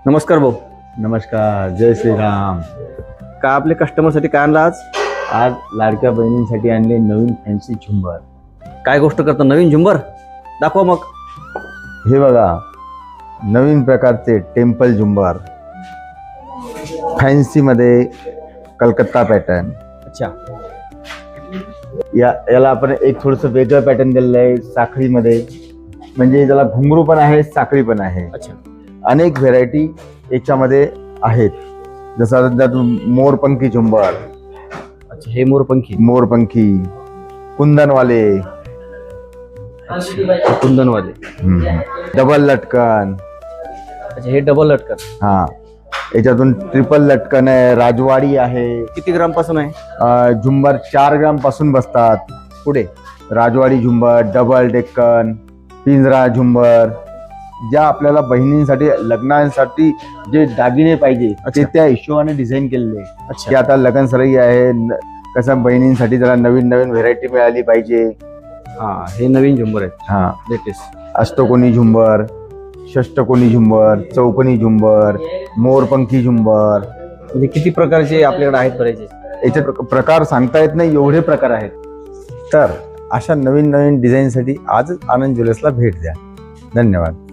नमस्कार भाऊ. नमस्कार, जय श्रीराम. का आपल्या कस्टमरसाठी काय आणलं आज? आज लाडक्या बहिणींसाठी आणले नवीन फॅन्सी झुंबर. काय गोष्ट करता, नवीन झुंबर दाखवा मग. हे बघा, नवीन प्रकारचे टेम्पल झुंबर, फॅन्सी मध्ये कलकत्ता पॅटर्न. अच्छा, याला आपण एक थोडंसं वेगळं पॅटर्न दिलेलं आहे साखळीमध्ये. म्हणजे त्याला घुंगरू पण आहे, साखळी पण आहे. अच्छा, अनेक व्हेरायटी याच्यामध्ये आहेत. जसं त्यात मोरपंखी झुंबर, अच्छा. हे मोरपंखी, कुंदनवाले, अच्छा, कुंदनवाले. डबल लटकन. अच्छा, हे डबल लटकन. हा, याच्यातून ट्रिपल लटकन आहे, राजवाडी आहे. किती ग्राम पासून आहे? झुंबर 4 ग्राम पासून बसतात. पुढे राजवाडी झुंबर, डबल डेक्कन, पिंजरा झुंबर. ज्या आपल्याला बहिणींसाठी लग्नांसाठी जे दागिने पाहिजे ते त्या हिशोबाने डिझाईन केलेले. अच्छा, की आता लग्न सराई आहे, कसं बहिणींसाठी जरा नवीन नवीन व्हेरायटी मिळाली पाहिजे. हा, हे नवीन झुंबर आहेत, हा, लेटेस्ट. अष्टकोनी झुंबर, षष्टकोनी झुंबर, चौकोनी झुंबर, मोरपंखी झुंबर. म्हणजे किती प्रकारचे आपल्याकडे आहेत बरेच? याच्यात प्रकार सांगता येत नाही, एवढे प्रकार आहेत. तर अशा नवीन नवीन डिझाईनसाठी आजच आनंद ज्वेलर्सला भेट द्या. धन्यवाद.